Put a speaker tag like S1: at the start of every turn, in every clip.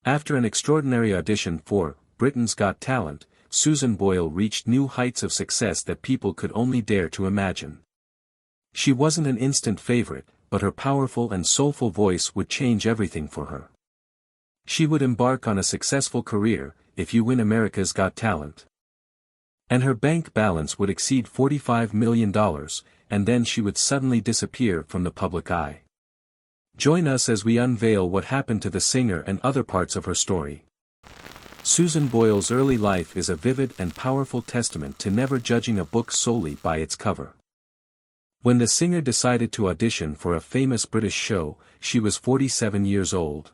S1: After an extraordinary audition for Britain's Got Talent, Susan Boyle reached new heights of success that people could only dare to imagine. She wasn't an instant favorite, but her powerful and soulful voice would change everything for her. She would embark on a successful career, if you win America's Got Talent. And her bank balance would exceed $45 million, and then she would suddenly disappear from the public eye. Join us as we unveil what happened to the singer and other parts of her story. Susan Boyle's early life is a vivid and powerful testament to never judging a book solely by its cover. When the singer decided to audition for a famous British show, she was 47 years old.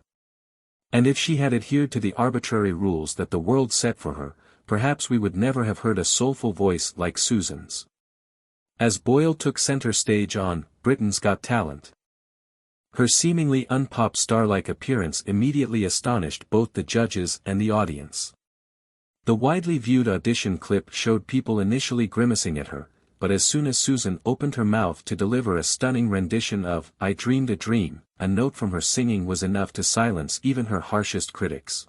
S1: And if she had adhered to the arbitrary rules that the world set for her, perhaps we would never have heard a soulful voice like Susan's. As Boyle took center stage on Britain's Got Talent, her seemingly unpop star-like appearance immediately astonished both the judges and the audience. The widely viewed audition clip showed people initially grimacing at her, but as soon as Susan opened her mouth to deliver a stunning rendition of I Dreamed a Dream, a note from her singing was enough to silence even her harshest critics.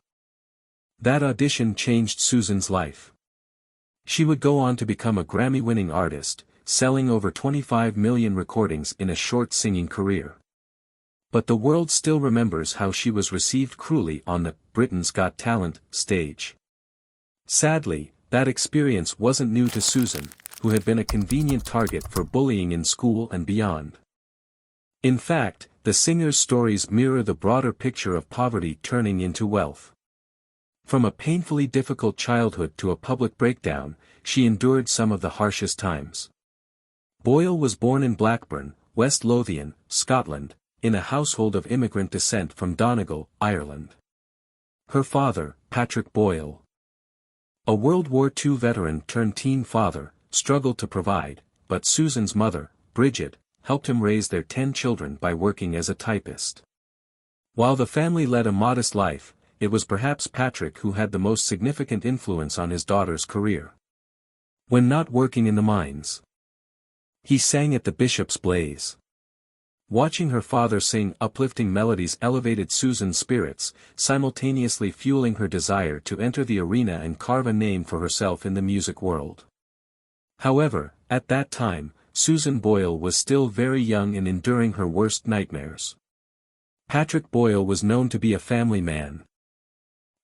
S1: That audition changed Susan's life. She would go on to become a Grammy-winning artist, selling over 25 million recordings in a short singing career. But the world still remembers how she was received cruelly on the Britain's Got Talent stage. Sadly, that experience wasn't new to Susan, who had been a convenient target for bullying in school and beyond. In fact, the singer's stories mirror the broader picture of poverty turning into wealth. From a painfully difficult childhood to a public breakdown, she endured some of the harshest times. Boyle was born in Blackburn, West Lothian, Scotland, in a household of immigrant descent from Donegal, Ireland. Her father, Patrick Boyle, a World War II veteran turned teen father, struggled to provide, but Susan's mother, Bridget, helped him raise their 10 children by working as a typist. While the family led a modest life, it was perhaps Patrick who had the most significant influence on his daughter's career. When not working in the mines, he sang at the Bishop's Blaze. Watching her father sing uplifting melodies elevated Susan's spirits, simultaneously fueling her desire to enter the arena and carve a name for herself in the music world. However, at that time, Susan Boyle was still very young and enduring her worst nightmares. Patrick Boyle was known to be a family man.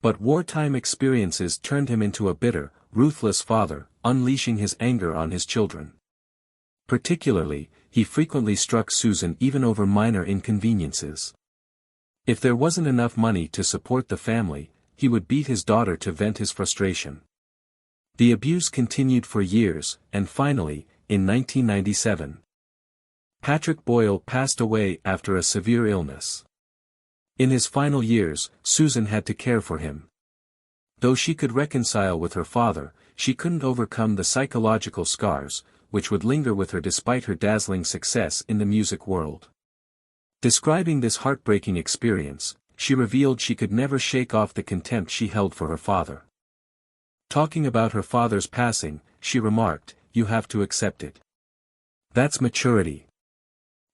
S1: But wartime experiences turned him into a bitter, ruthless father, unleashing his anger on his children. Particularly, he frequently struck Susan even over minor inconveniences. If there wasn't enough money to support the family, he would beat his daughter to vent his frustration. The abuse continued for years, and finally, in 1997, Patrick Boyle passed away after a severe illness. In his final years, Susan had to care for him. Though she could reconcile with her father, she couldn't overcome the psychological scars, which would linger with her despite her dazzling success in the music world. Describing this heartbreaking experience, she revealed she could never shake off the contempt she held for her father. Talking about her father's passing, she remarked, "You have to accept it. That's maturity.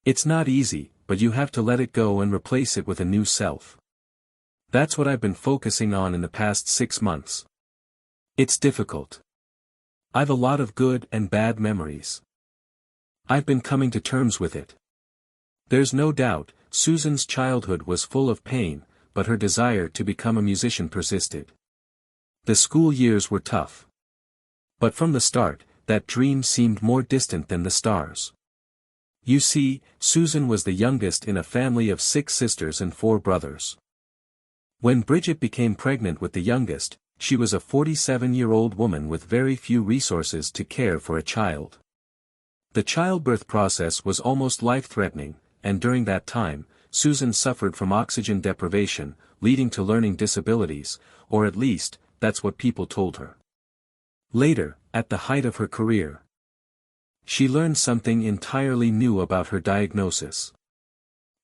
S1: It's not easy, but you have to let it go and replace it with a new self. That's what I've been focusing on in the past 6 months. It's difficult. I've a lot of good and bad memories. I've been coming to terms with it." There's no doubt, Susan's childhood was full of pain, but her desire to become a musician persisted. The school years were tough. But from the start, that dream seemed more distant than the stars. You see, Susan was the youngest in a family of 6 sisters and 4 brothers. When Bridget became pregnant with the youngest, she was a 47-year-old woman with very few resources to care for a child. The childbirth process was almost life-threatening, and during that time, Susan suffered from oxygen deprivation, leading to learning disabilities, or at least, that's what people told her. Later, at the height of her career, she learned something entirely new about her diagnosis.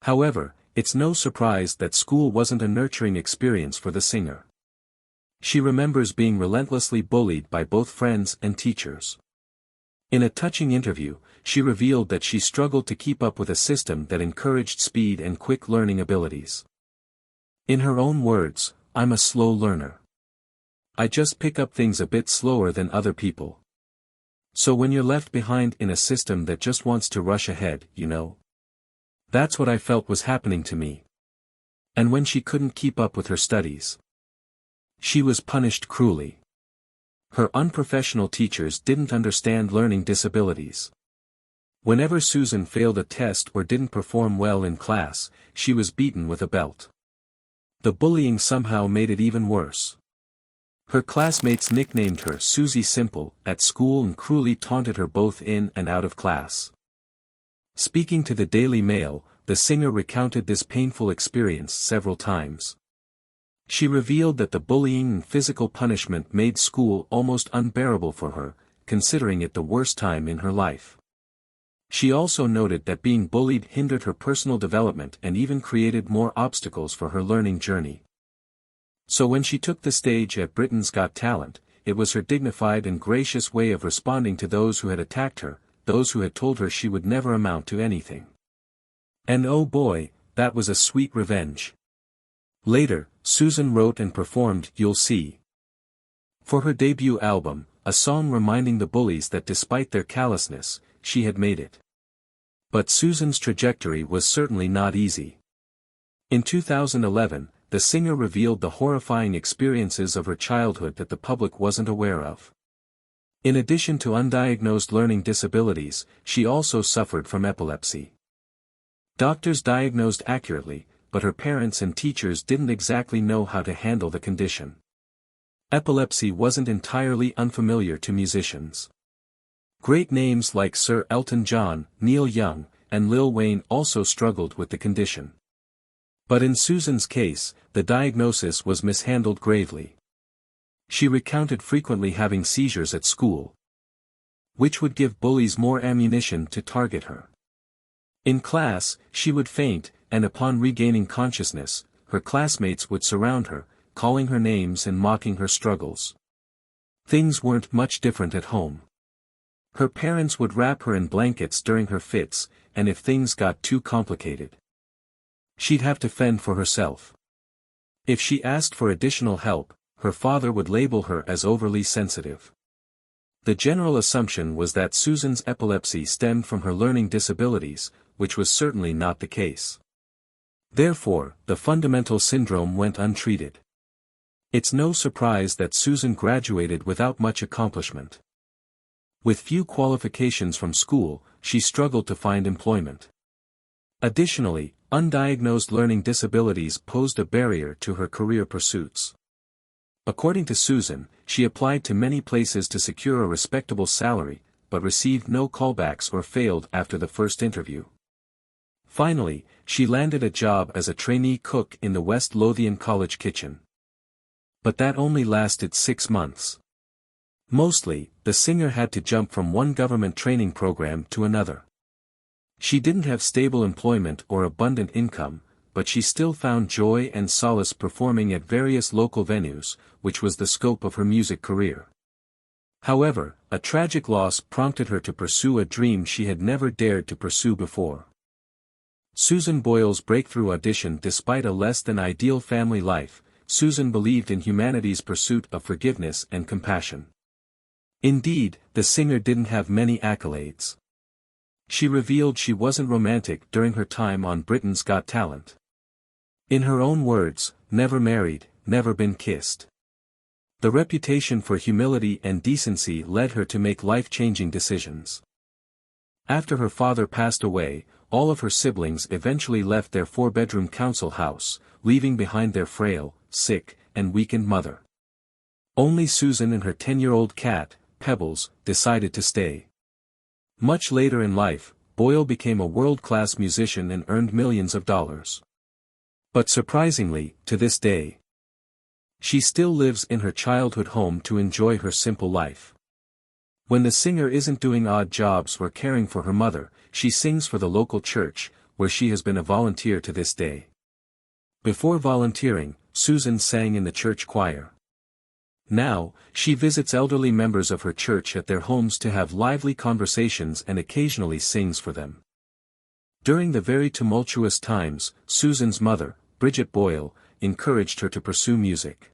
S1: However, it's no surprise that school wasn't a nurturing experience for the singer. She remembers being relentlessly bullied by both friends and teachers. In a touching interview, she revealed that she struggled to keep up with a system that encouraged speed and quick learning abilities. In her own words, I'm a slow learner. I just pick up things a bit slower than other people. So when you're left behind in a system that just wants to rush ahead, you know. That's what I felt was happening to me. And when she couldn't keep up with her studies, she was punished cruelly. Her unprofessional teachers didn't understand learning disabilities. Whenever Susan failed a test or didn't perform well in class, she was beaten with a belt. The bullying somehow made it even worse. Her classmates nicknamed her Susie Simple at school and cruelly taunted her both in and out of class. Speaking to the Daily Mail, the singer recounted this painful experience several times. She revealed that the bullying and physical punishment made school almost unbearable for her, considering it the worst time in her life. She also noted that being bullied hindered her personal development and even created more obstacles for her learning journey. So when she took the stage at Britain's Got Talent, it was her dignified and gracious way of responding to those who had attacked her, those who had told her she would never amount to anything. And oh boy, that was a sweet revenge. Later, Susan wrote and performed You'll See for her debut album, a song reminding the bullies that despite their callousness, she had made it. But Susan's trajectory was certainly not easy. In 2011, the singer revealed the horrifying experiences of her childhood that the public wasn't aware of. In addition to undiagnosed learning disabilities, she also suffered from epilepsy. Doctors diagnosed accurately, but her parents and teachers didn't exactly know how to handle the condition. Epilepsy wasn't entirely unfamiliar to musicians. Great names like Sir Elton John, Neil Young, and Lil Wayne also struggled with the condition. But in Susan's case, the diagnosis was mishandled gravely. She recounted frequently having seizures at school, which would give bullies more ammunition to target her. In class, she would faint, and upon regaining consciousness, her classmates would surround her, calling her names and mocking her struggles. Things weren't much different at home. Her parents would wrap her in blankets during her fits, and if things got too complicated, she'd have to fend for herself. If she asked for additional help, her father would label her as overly sensitive. The general assumption was that Susan's epilepsy stemmed from her learning disabilities, which was certainly not the case. Therefore, the fundamental syndrome went untreated. It's no surprise that Susan graduated without much accomplishment. With few qualifications from school, she struggled to find employment. Additionally, undiagnosed learning disabilities posed a barrier to her career pursuits. According to Susan, she applied to many places to secure a respectable salary, but received no callbacks or failed after the first interview. Finally, she landed a job as a trainee cook in the West Lothian College kitchen. But that only lasted 6 months. Mostly, the singer had to jump from one government training program to another. She didn't have stable employment or abundant income, but she still found joy and solace performing at various local venues, which was the scope of her music career. However, a tragic loss prompted her to pursue a dream she had never dared to pursue before. Susan Boyle's breakthrough audition. Despite a less-than-ideal family life, Susan believed in humanity's pursuit of forgiveness and compassion. Indeed, the singer didn't have many accolades. She revealed she wasn't romantic during her time on Britain's Got Talent. In her own words, never married, never been kissed. The reputation for humility and decency led her to make life-changing decisions. After her father passed away, all of her siblings eventually left their 4-bedroom council house, leaving behind their frail, sick, and weakened mother. Only Susan and her 10-year-old cat, Pebbles, decided to stay. Much later in life, Boyle became a world-class musician and earned millions of dollars. But surprisingly, to this day, she still lives in her childhood home to enjoy her simple life. When the singer isn't doing odd jobs or caring for her mother, she sings for the local church, where she has been a volunteer to this day. Before volunteering, Susan sang in the church choir. Now, she visits elderly members of her church at their homes to have lively conversations and occasionally sings for them. During the very tumultuous times, Susan's mother, Bridget Boyle, encouraged her to pursue music.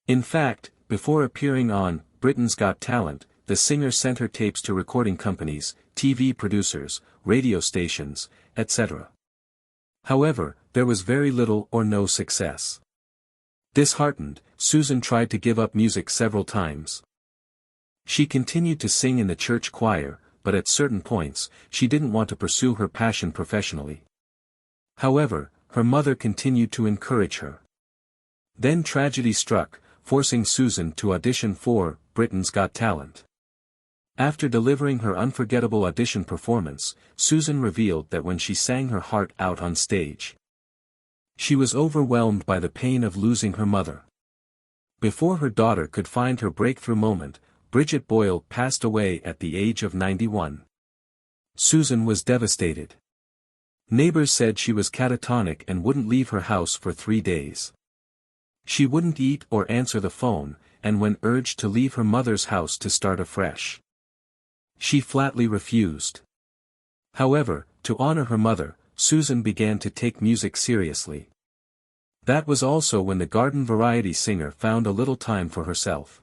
S1: In fact, before appearing on Britain's Got Talent, the singer sent her tapes to recording companies, TV producers, radio stations, etc. However, there was very little or no success. Disheartened, Susan tried to give up music several times. She continued to sing in the church choir, but at certain points, she didn't want to pursue her passion professionally. However, her mother continued to encourage her. Then tragedy struck, forcing Susan to audition for Britain's Got Talent. After delivering her unforgettable audition performance, Susan revealed that when she sang her heart out on stage, she was overwhelmed by the pain of losing her mother. Before her daughter could find her breakthrough moment, Bridget Boyle passed away at the age of 91. Susan was devastated. Neighbors said she was catatonic and wouldn't leave her house for 3 days. She wouldn't eat or answer the phone, and when urged to leave her mother's house to start afresh, she flatly refused. However, to honor her mother, Susan began to take music seriously. That was also when the garden variety singer found a little time for herself.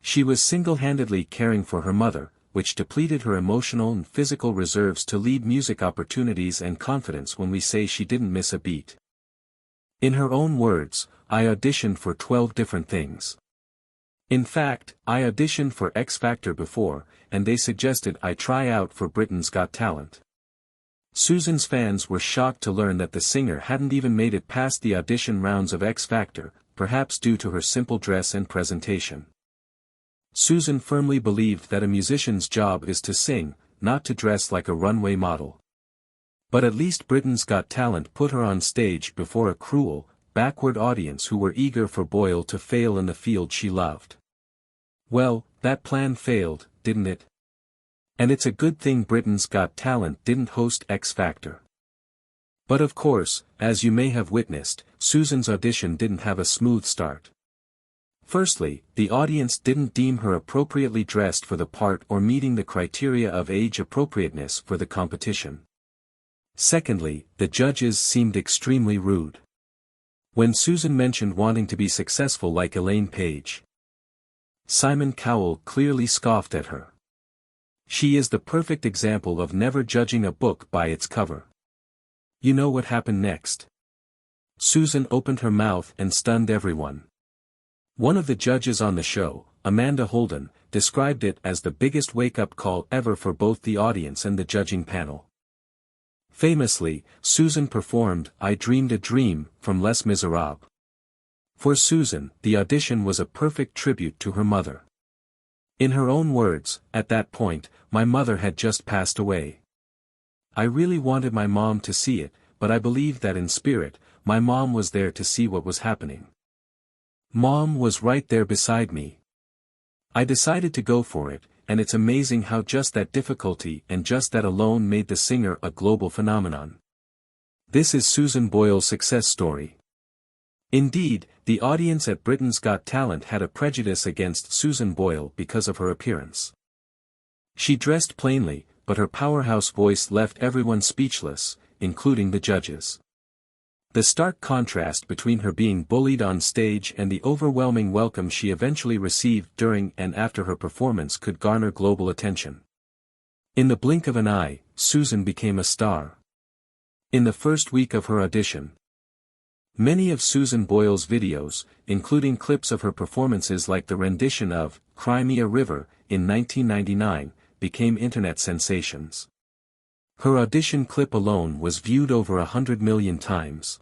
S1: She was single-handedly caring for her mother, which depleted her emotional and physical reserves to lead music opportunities and confidence. When we say she didn't miss a beat. In her own words, I auditioned for 12 different things. In fact, I auditioned for X Factor before, and they suggested I try out for Britain's Got Talent. Susan's fans were shocked to learn that the singer hadn't even made it past the audition rounds of X Factor, perhaps due to her simple dress and presentation. Susan firmly believed that a musician's job is to sing, not to dress like a runway model. But at least Britain's Got Talent put her on stage before a cruel, backward audience who were eager for Boyle to fail in the field she loved. Well, that plan failed, didn't it? And it's a good thing Britain's Got Talent didn't host X Factor. But of course, as you may have witnessed, Susan's audition didn't have a smooth start. Firstly, the audience didn't deem her appropriately dressed for the part or meeting the criteria of age appropriateness for the competition. Secondly, the judges seemed extremely rude. When Susan mentioned wanting to be successful like Elaine Paige, Simon Cowell clearly scoffed at her. She is the perfect example of never judging a book by its cover. You know what happened next? Susan opened her mouth and stunned everyone. One of the judges on the show, Amanda Holden, described it as the biggest wake-up call ever for both the audience and the judging panel. Famously, Susan performed I Dreamed a Dream from Les Miserables. For Susan, the audition was a perfect tribute to her mother. In her own words, at that point, my mother had just passed away. I really wanted my mom to see it, but I believed that in spirit, my mom was there to see what was happening. Mom was right there beside me. I decided to go for it, and it's amazing how just that difficulty and just that alone made the singer a global phenomenon. This is Susan Boyle's success story. Indeed, the audience at Britain's Got Talent had a prejudice against Susan Boyle because of her appearance. She dressed plainly, but her powerhouse voice left everyone speechless, including the judges. The stark contrast between her being bullied on stage and the overwhelming welcome she eventually received during and after her performance could garner global attention. In the blink of an eye, Susan became a star. In the first week of her audition, many of Susan Boyle's videos, including clips of her performances like the rendition of Cry Me a River in 1999, became internet sensations. Her audition clip alone was viewed over 100 million times.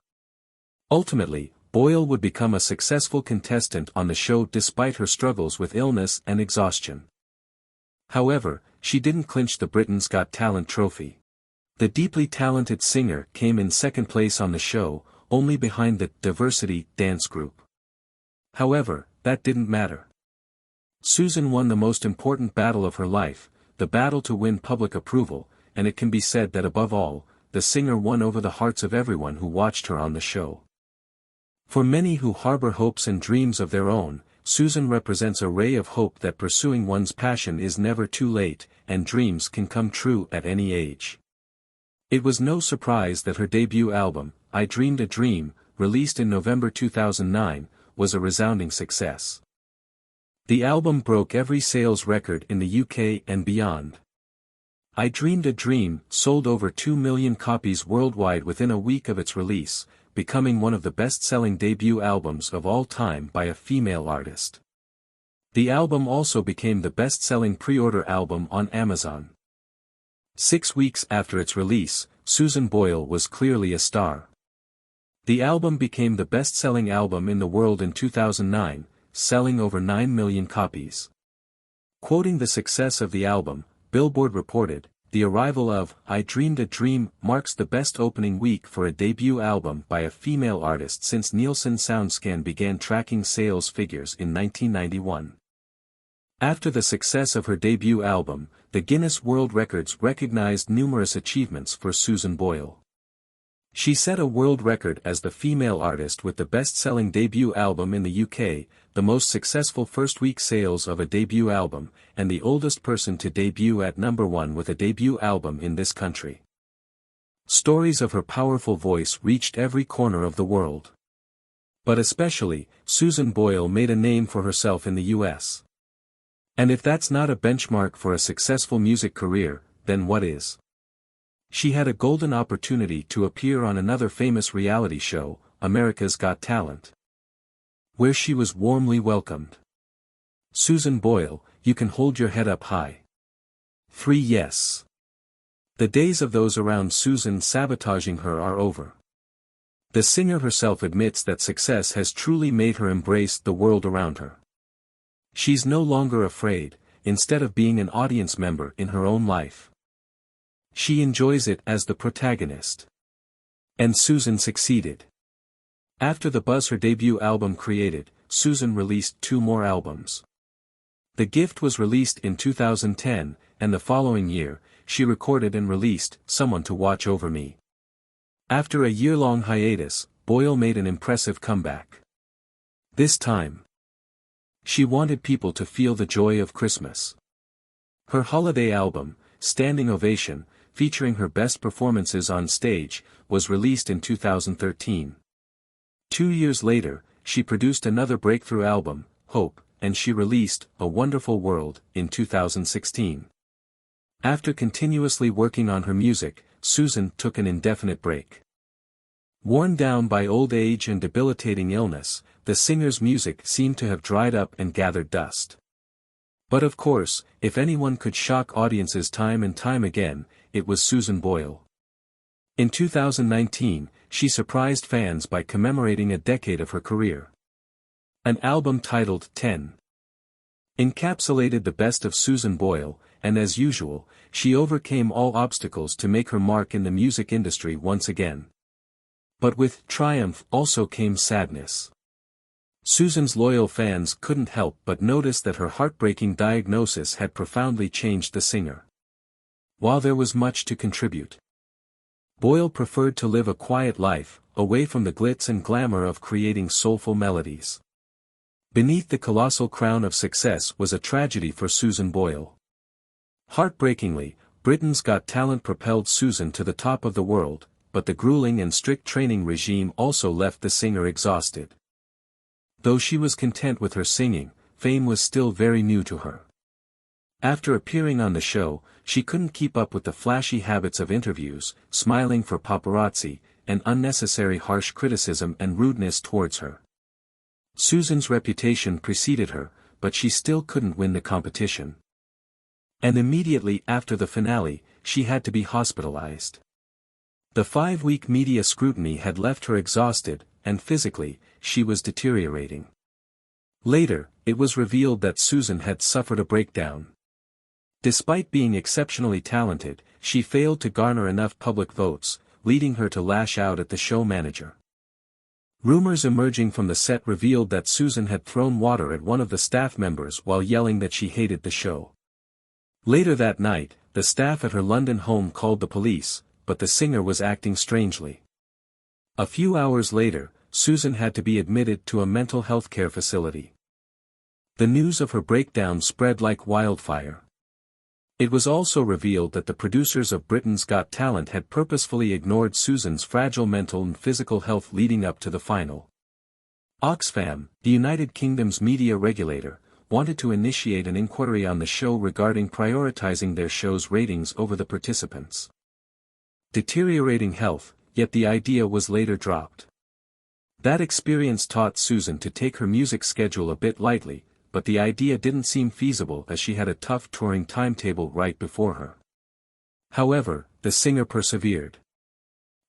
S1: Ultimately, Boyle would become a successful contestant on the show despite her struggles with illness and exhaustion. However, she didn't clinch the Britain's Got Talent trophy. The deeply talented singer came in second place on the show, only behind the Diversity dance group. However, that didn't matter. Susan won the most important battle of her life, the battle to win public approval, and it can be said that above all, the singer won over the hearts of everyone who watched her on the show. For many who harbor hopes and dreams of their own, Susan represents a ray of hope that pursuing one's passion is never too late, and dreams can come true at any age. It was no surprise that her debut album, I Dreamed a Dream, released in November 2009, was a resounding success. The album broke every sales record in the UK and beyond. I Dreamed a Dream sold over 2 million copies worldwide within a week of its release, becoming one of the best-selling debut albums of all time by a female artist. The album also became the best-selling pre-order album on Amazon. 6 weeks after its release, Susan Boyle was clearly a star. The album became the best-selling album in the world in 2009, selling over 9 million copies. Quoting the success of the album, Billboard reported, "The arrival of I Dreamed a Dream marks the best opening week for a debut album by a female artist since Nielsen SoundScan began tracking sales figures in 1991. After the success of her debut album, the Guinness World Records recognized numerous achievements for Susan Boyle. She set a world record as the female artist with the best-selling debut album in the UK, the most successful first-week sales of a debut album, and the oldest person to debut at #1 with a debut album in this country. Stories of her powerful voice reached every corner of the world. But especially, Susan Boyle made a name for herself in the US. And if that's not a benchmark for a successful music career, then what is? She had a golden opportunity to appear on another famous reality show, America's Got Talent, where she was warmly welcomed. Susan Boyle, you can hold your head up high. 3 Yes. The days of those around Susan sabotaging her are over. The singer herself admits that success has truly made her embrace the world around her. She's no longer afraid, instead of being an audience member in her own life. She enjoys it as the protagonist. And Susan succeeded. After the buzz her debut album created, Susan released 2 more albums. The Gift was released in 2010, and the following year, she recorded and released Someone to Watch Over Me. After a year-long hiatus, Boyle made an impressive comeback. This time, she wanted people to feel the joy of Christmas. Her holiday album, Standing Ovation, featuring her best performances on stage, was released in 2013. 2 years later, she produced another breakthrough album, Hope, and she released A Wonderful World in 2016. After continuously working on her music, Susan took an indefinite break. Worn down by old age and debilitating illness, the singer's music seemed to have dried up and gathered dust. But of course, if anyone could shock audiences time and time again, it was Susan Boyle. In 2019, she surprised fans by commemorating a decade of her career. An album titled 10 encapsulated the best of Susan Boyle, and as usual, she overcame all obstacles to make her mark in the music industry once again. But with triumph also came sadness. Susan's loyal fans couldn't help but notice that her heartbreaking diagnosis had profoundly changed the singer. While there was much to contribute, Boyle preferred to live a quiet life, away from the glitz and glamour of creating soulful melodies. Beneath the colossal crown of success was a tragedy for Susan Boyle. Heartbreakingly, Britain's Got Talent propelled Susan to the top of the world, but the grueling and strict training regime also left the singer exhausted. Though she was content with her singing, fame was still very new to her. After appearing on the show, she couldn't keep up with the flashy habits of interviews, smiling for paparazzi, and unnecessary harsh criticism and rudeness towards her. Susan's reputation preceded her, but she still couldn't win the competition. And immediately after the finale, she had to be hospitalized. The 5-week media scrutiny had left her exhausted, and physically, she was deteriorating. Later, it was revealed that Susan had suffered a breakdown. Despite being exceptionally talented, she failed to garner enough public votes, leading her to lash out at the show manager. Rumors emerging from the set revealed that Susan had thrown water at one of the staff members while yelling that she hated the show. Later that night, the staff at her London home called the police, but the singer was acting strangely. A few hours later, Susan had to be admitted to a mental health care facility. The news of her breakdown spread like wildfire. It was also revealed that the producers of Britain's Got Talent had purposefully ignored Susan's fragile mental and physical health leading up to the final. Oxfam, the United Kingdom's media regulator, wanted to initiate an inquiry on the show regarding prioritizing their show's ratings over the participants' deteriorating health, yet the idea was later dropped. That experience taught Susan to take her music schedule a bit lightly, but the idea didn't seem feasible as she had a tough touring timetable right before her. However, the singer persevered.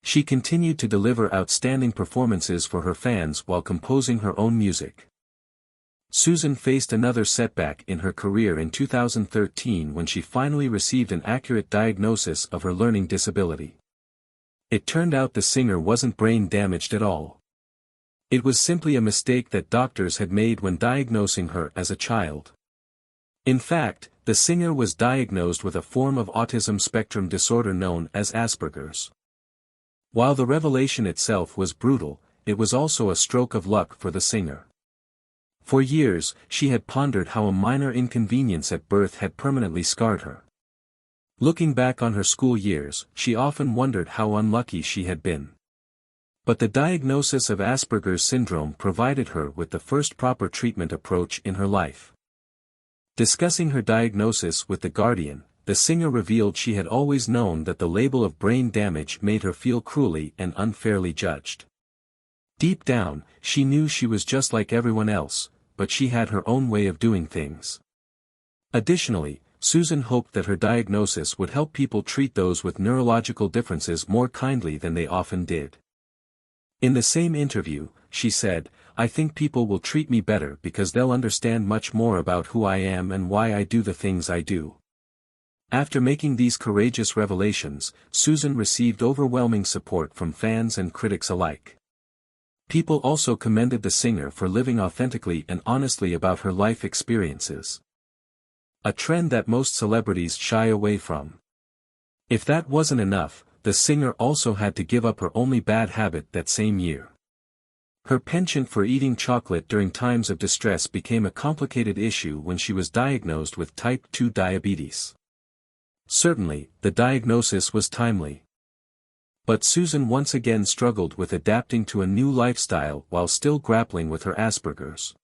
S1: She continued to deliver outstanding performances for her fans while composing her own music. Susan faced another setback in her career in 2013 when she finally received an accurate diagnosis of her learning disability. It turned out the singer wasn't brain damaged at all. It was simply a mistake that doctors had made when diagnosing her as a child. In fact, the singer was diagnosed with a form of autism spectrum disorder known as Asperger's. While the revelation itself was brutal, it was also a stroke of luck for the singer. For years, she had pondered how a minor inconvenience at birth had permanently scarred her. Looking back on her school years, she often wondered how unlucky she had been. But the diagnosis of Asperger's syndrome provided her with the first proper treatment approach in her life. Discussing her diagnosis with The Guardian, the singer revealed she had always known that the label of brain damage made her feel cruelly and unfairly judged. Deep down, she knew she was just like everyone else, but she had her own way of doing things. Additionally, Susan hoped that her diagnosis would help people treat those with neurological differences more kindly than they often did. In the same interview, she said, "I think people will treat me better because they'll understand much more about who I am and why I do the things I do." After making these courageous revelations, Susan received overwhelming support from fans and critics alike. People also commended the singer for living authentically and honestly about her life experiences. A trend that most celebrities shy away from. If that wasn't enough, the singer also had to give up her only bad habit that same year. Her penchant for eating chocolate during times of distress became a complicated issue when she was diagnosed with type 2 diabetes. Certainly, the diagnosis was timely. But Susan once again struggled with adapting to a new lifestyle while still grappling with her Asperger's.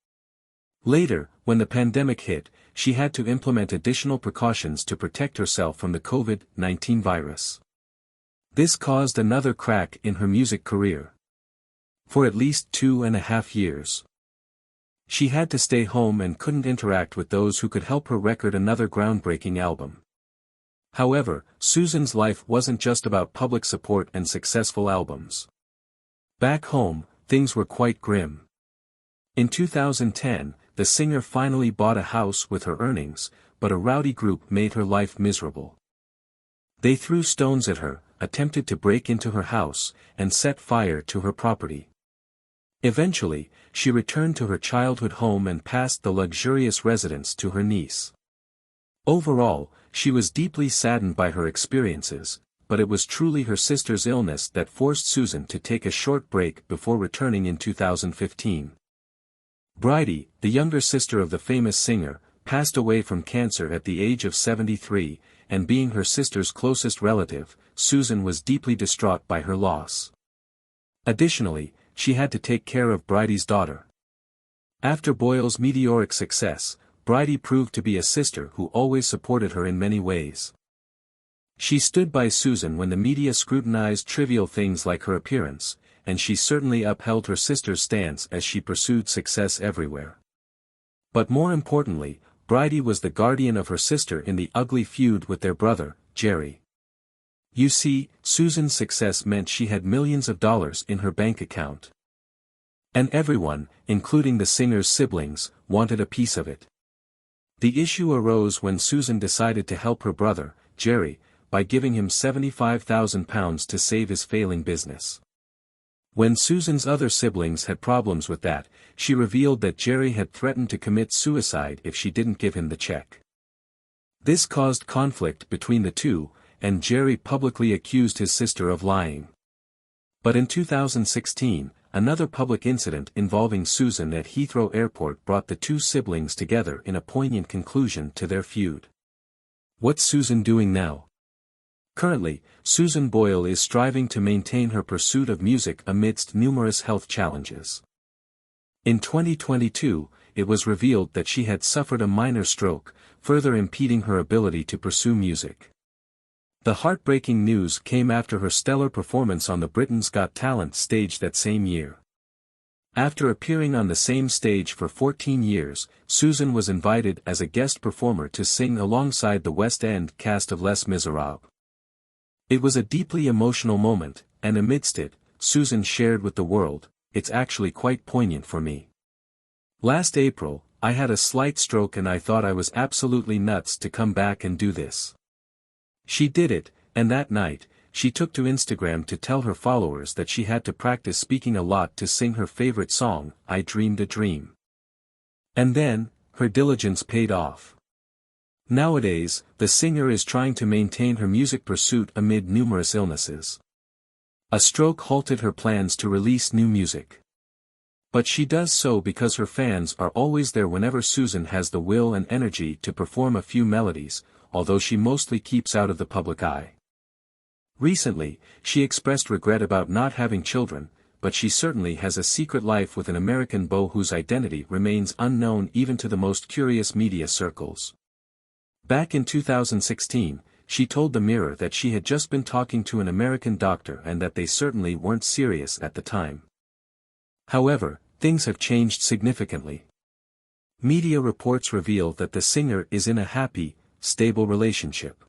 S1: Later, when the pandemic hit, she had to implement additional precautions to protect herself from the COVID-19 virus. This caused another crack in her music career. For at least 2.5 years. She had to stay home and couldn't interact with those who could help her record another groundbreaking album. However, Susan's life wasn't just about public support and successful albums. Back home, things were quite grim. In 2010, the singer finally bought a house with her earnings, but a rowdy group made her life miserable. They threw stones at her, attempted to break into her house, and set fire to her property. Eventually, she returned to her childhood home and passed the luxurious residence to her niece. Overall, she was deeply saddened by her experiences, but it was truly her sister's illness that forced Susan to take a short break before returning in 2015. Bridie, the younger sister of the famous singer, passed away from cancer at the age of 73, and being her sister's closest relative, Susan was deeply distraught by her loss. Additionally, she had to take care of Bridie's daughter. After Boyle's meteoric success, Bridie proved to be a sister who always supported her in many ways. She stood by Susan when the media scrutinized trivial things like her appearance, and she certainly upheld her sister's stance as she pursued success everywhere. But more importantly, Bridie was the guardian of her sister in the ugly feud with their brother, Jerry. You see, Susan's success meant she had millions of dollars in her bank account. And everyone, including the singer's siblings, wanted a piece of it. The issue arose when Susan decided to help her brother, Jerry, by giving him £75,000 to save his failing business. When Susan's other siblings had problems with that, she revealed that Jerry had threatened to commit suicide if she didn't give him the check. This caused conflict between the two, and Jerry publicly accused his sister of lying. But in 2016, another public incident involving Susan at Heathrow Airport brought the two siblings together in a poignant conclusion to their feud. What's Susan doing now? Currently, Susan Boyle is striving to maintain her pursuit of music amidst numerous health challenges. In 2022, it was revealed that she had suffered a minor stroke, further impeding her ability to pursue music. The heartbreaking news came after her stellar performance on the Britain's Got Talent stage that same year. After appearing on the same stage for 14 years, Susan was invited as a guest performer to sing alongside the West End cast of Les Miserables. It was a deeply emotional moment, and amidst it, Susan shared with the world, "It's actually quite poignant for me. Last April, I had a slight stroke and I thought I was absolutely nuts to come back and do this." She did it, and that night, she took to Instagram to tell her followers that she had to practice speaking a lot to sing her favorite song, "I Dreamed a Dream." And then, her diligence paid off. Nowadays, the singer is trying to maintain her music pursuit amid numerous illnesses. A stroke halted her plans to release new music. But she does so because her fans are always there whenever Susan has the will and energy to perform a few melodies, although she mostly keeps out of the public eye. Recently, she expressed regret about not having children, but she certainly has a secret life with an American beau whose identity remains unknown even to the most curious media circles. Back in 2016, she told the Mirror that she had just been talking to an American doctor and that they certainly weren't serious at the time. However, things have changed significantly. Media reports reveal that the singer is in a happy, stable relationship.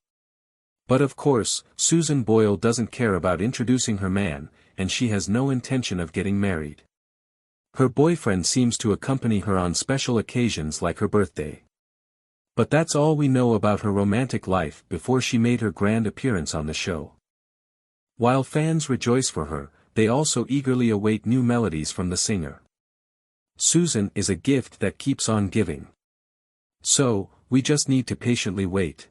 S1: But of course, Susan Boyle doesn't care about introducing her man, and she has no intention of getting married. Her boyfriend seems to accompany her on special occasions like her birthday. But that's all we know about her romantic life before she made her grand appearance on the show. While fans rejoice for her, they also eagerly await new melodies from the singer. Susan is a gift that keeps on giving. So, we just need to patiently wait.